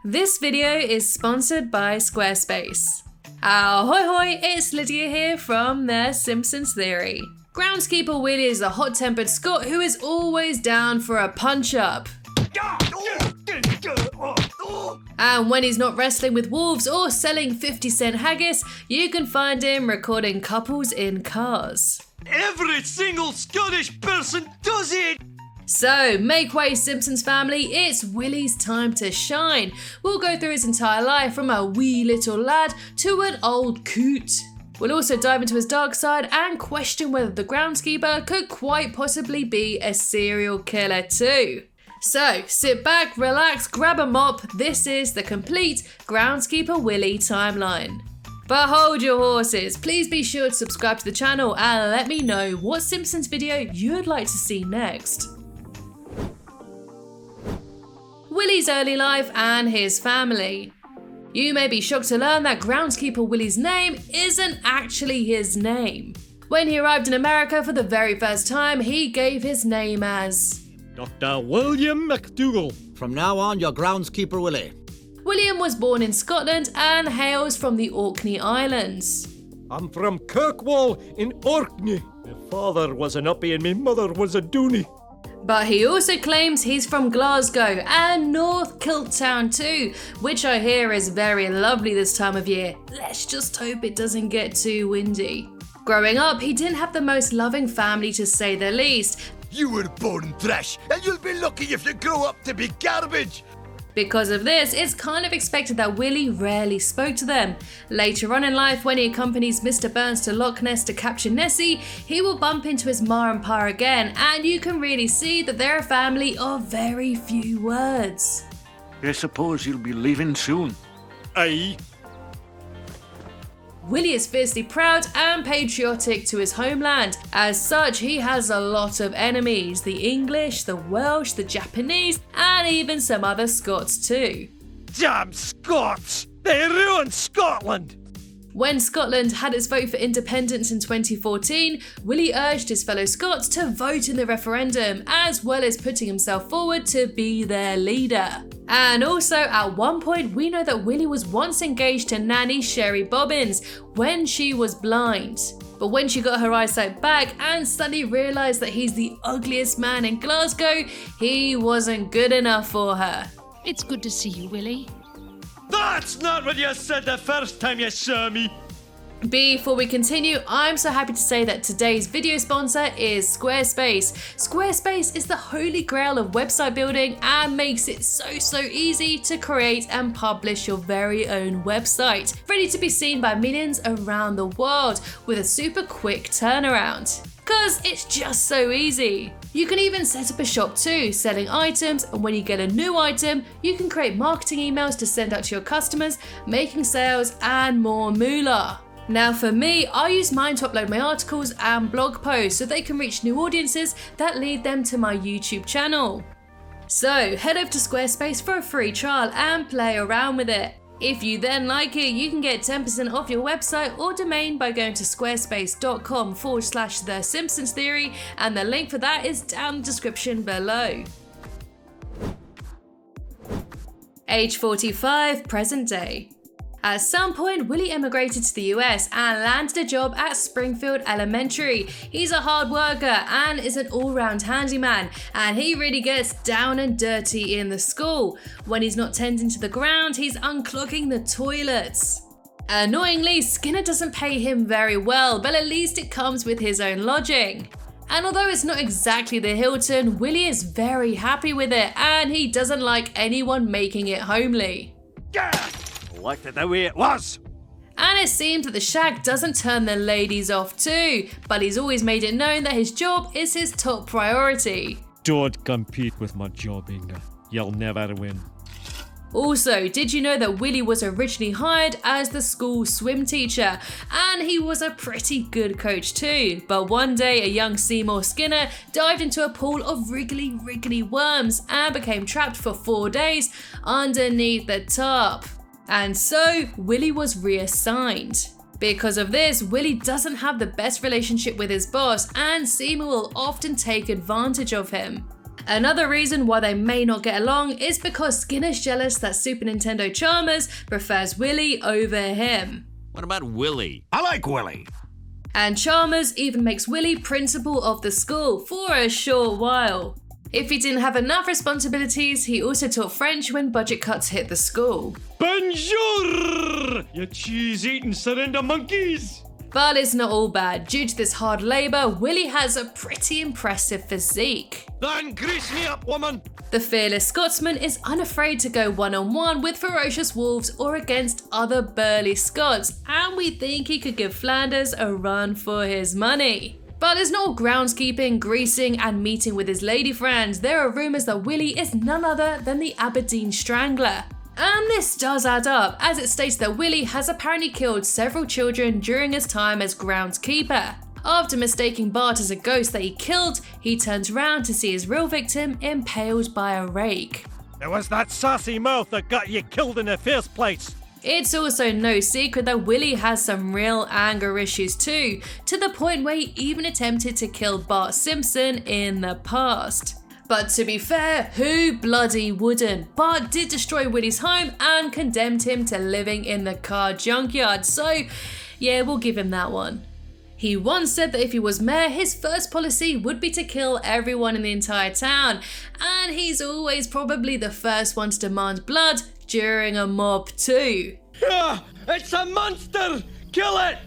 This video is sponsored by Squarespace. Ahoy hoy, it's Lydia here from the Simpsons Theory. Groundskeeper Willie is a hot-tempered Scot who is always down for a punch-up. And when he's not wrestling with wolves or selling 50-cent haggis, you can find him recording couples in cars. Every single Scottish person does it! So, make way, Simpsons family, it's Willie's time to shine. We'll go through his entire life from a wee little lad to an old coot. We'll also dive into his dark side and question whether the groundskeeper could quite possibly be a serial killer too. So, sit back, relax, grab a mop, this is the complete Groundskeeper Willie timeline. But hold your horses, please be sure to subscribe to the channel and let me know what Simpsons video you'd like to see next. Willie's early life and his family. You may be shocked to learn that Groundskeeper Willie's name isn't actually his name. When he arrived in America for the very first time, he gave his name as Dr. William McDougall. From now on, you're Groundskeeper Willie. William was born in Scotland and hails from the Orkney Islands. I'm from Kirkwall in Orkney. My father was an uppie and my mother was a dooney. But he also claims he's from Glasgow and North Kiltown too, which I hear is very lovely this time of year. Let's just hope it doesn't get too windy. Growing up, he didn't have the most loving family to say the least. You were born trash, and you'll be lucky if you grow up to be garbage. Because of this, it's kind of expected that Willie rarely spoke to them. Later on in life, when he accompanies Mr. Burns to Loch Ness to capture Nessie, he will bump into his ma and pa again, and you can really see that they're a family of very few words. I suppose you'll be leaving soon. Aye. Willie is fiercely proud and patriotic to his homeland. As such, he has a lot of enemies, the English, the Welsh, the Japanese, and even some other Scots too. Damn Scots! They ruined Scotland! When Scotland had its vote for independence in 2014, Willie urged his fellow Scots to vote in the referendum, as well as putting himself forward to be their leader. And also, at one point, we know that Willie was once engaged to nanny Sherry Bobbins when she was blind. But when she got her eyesight back and suddenly realised that he's the ugliest man in Glasgow, he wasn't good enough for her. It's good to see you, Willie. That's not what you said the first time you saw me! Before we continue, I'm so happy to say that today's video sponsor is Squarespace. Squarespace is the holy grail of website building and makes it so easy to create and publish your very own website, ready to be seen by millions around the world with a super quick turnaround. Cause it's just so easy. You can even set up a shop too, selling items, and when you get a new item, you can create marketing emails to send out to your customers, making sales and more moolah. Now for me, I use mine to upload my articles and blog posts so they can reach new audiences that lead them to my YouTube channel. So head over to Squarespace for a free trial and play around with it. If you then like it, you can get 10% off your website or domain by going to squarespace.com/The Simpsons Theory, and the link for that is down in the description below. Age 45, present day. At some point, Willie emigrated to the US and landed a job at Springfield Elementary. He's a hard worker and is an all-round handyman, and he really gets down and dirty in the school. When he's not tending to the ground, he's unclogging the toilets. Annoyingly, Skinner doesn't pay him very well, but at least it comes with his own lodging. And although it's not exactly the Hilton, Willie is very happy with it, and he doesn't like anyone making it homely. Liked it the way it was! And it seems that the shack doesn't turn the ladies off too, but he's always made it known that his job is his top priority. Don't compete with my job, Inga. You'll never win. Also, did you know that Willie was originally hired as the school swim teacher, and he was a pretty good coach too, but one day a young Seymour Skinner dived into a pool of wriggly worms and became trapped for 4 days underneath the top. And so, Willie was reassigned. Because of this, Willie doesn't have the best relationship with his boss, and Seymour will often take advantage of him. Another reason why they may not get along is because Skinner's jealous that Super Nintendo Chalmers prefers Willie over him. What about Willie? I like Willie. And Chalmers even makes Willie principal of the school for a short while. If he didn't have enough responsibilities, he also taught French when budget cuts hit the school. Bonjour, you cheese-eating surrender monkeys! But it's not all bad. Due to this hard labour, Willie has a pretty impressive physique. Then grease me up, woman! The fearless Scotsman is unafraid to go one-on-one with ferocious wolves or against other burly Scots, and we think he could give Flanders a run for his money. But it's not all groundskeeping, greasing, and meeting with his lady friends. There are rumours that Willie is none other than the Aberdeen Strangler. And this does add up, as it states that Willie has apparently killed several children during his time as groundskeeper. After mistaking Bart as a ghost that he killed, he turns around to see his real victim impaled by a rake. It was that sassy mouth that got you killed in the first place. It's also no secret that Willie has some real anger issues too, to the point where he even attempted to kill Bart Simpson in the past. But to be fair, who bloody wouldn't? Bart did destroy Willie's home and condemned him to living in the car junkyard, so yeah, we'll give him that one. He once said that if he was mayor, his first policy would be to kill everyone in the entire town, and he's always probably the first one to demand blood during a mob too. It's a monster! Kill it!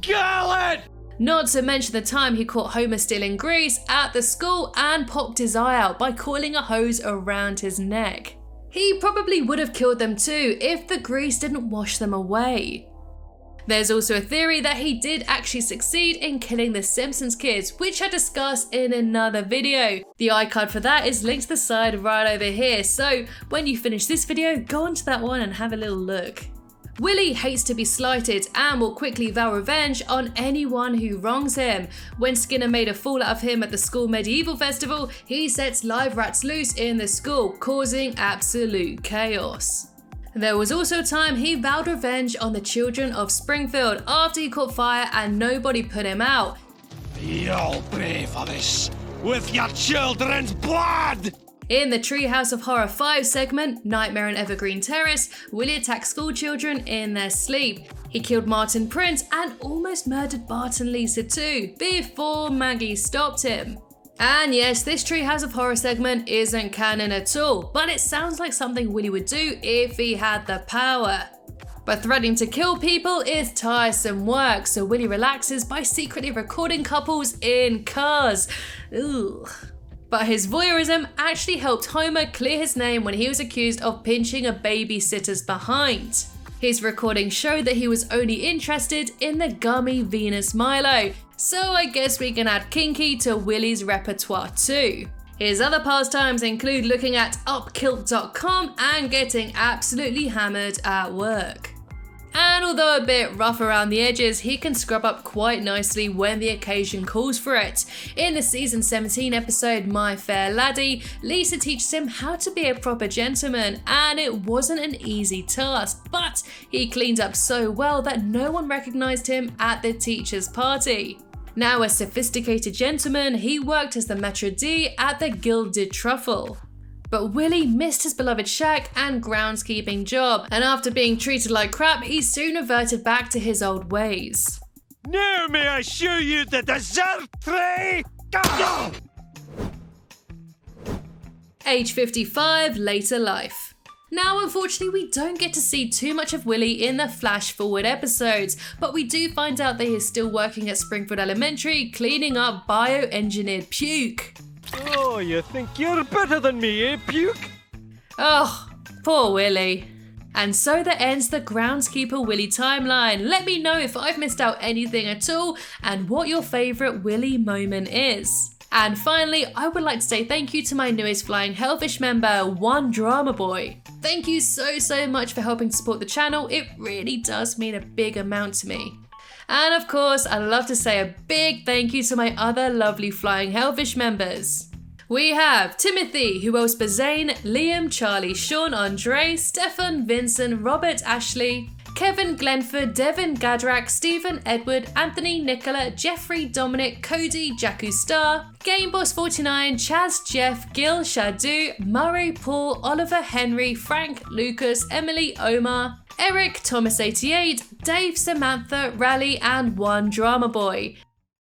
Kill it! Not to mention the time he caught Homer stealing grease at the school and popped his eye out by coiling a hose around his neck. He probably would have killed them too if the grease didn't wash them away. There's also a theory that he did actually succeed in killing the Simpsons kids, which I discussed in another video. The iCard for that is linked to the side right over here, so when you finish this video, go onto that one and have a little look. Willie hates to be slighted and will quickly vow revenge on anyone who wrongs him. When Skinner made a fool out of him at the school medieval festival, he sets live rats loose in the school, causing absolute chaos. There was also a time he vowed revenge on the children of Springfield after he caught fire and nobody put him out. You'll pay for this with your children's blood! In the Treehouse of Horror 5 segment, Nightmare on Evergreen Terrace, Willie attacked school children in their sleep. He killed Martin Prince and almost murdered Bart and Lisa too, before Maggie stopped him. And yes, this Treehouse of Horror segment isn't canon at all, but it sounds like something Willie would do if he had the power. But threatening to kill people is tiresome work, so Willie relaxes by secretly recording couples in cars. Ugh. But his voyeurism actually helped Homer clear his name when he was accused of pinching a babysitter's behind. His recording showed that he was only interested in the gummy Venus Milo, so I guess we can add kinky to Willie's repertoire too. His other pastimes include looking at upkilt.com and getting absolutely hammered at work. And although a bit rough around the edges, he can scrub up quite nicely when the occasion calls for it. In the season 17 episode My Fair Laddie, Lisa teaches him how to be a proper gentleman, and it wasn't an easy task, but he cleaned up so well that no one recognised him at the teacher's party. Now a sophisticated gentleman, he worked as the maitre d' at the Gilded Truffle. But Willie missed his beloved shack and groundskeeping job, and after being treated like crap, he soon reverted back to his old ways. Now may I show you the dessert tray? Go! Age 55, later life. Now unfortunately we don't get to see too much of Willie in the flash forward episodes, but we do find out that he is still working at Springfield Elementary cleaning up bioengineered puke. Oh, you think you're better than me, eh, Puke? Oh, poor Willie. And so that ends the Groundskeeper Willie timeline. Let me know if I've missed out anything at all and what your favourite Willie moment is. And finally, I would like to say thank you to my newest Flying Hellfish member, One Drama Boy. Thank you so much for helping to support the channel. It really does mean a big amount to me. And of course, I'd love to say a big thank you to my other lovely Flying Hellfish members. We have Timothy, who owes Zane, Liam, Charlie, Sean, Andre, Stefan, Vincent, Robert, Ashley, Kevin Glenford, Devin Gadrak, Stephen Edward, Anthony Nicola, Jeffrey Dominic, Cody Jakku Star, Game Boss 49, Chaz Jeff, Gil Shadu, Murray Paul, Oliver Henry, Frank Lucas, Emily Omar, Eric Thomas 88, Dave Samantha, Rally and One Drama Boy.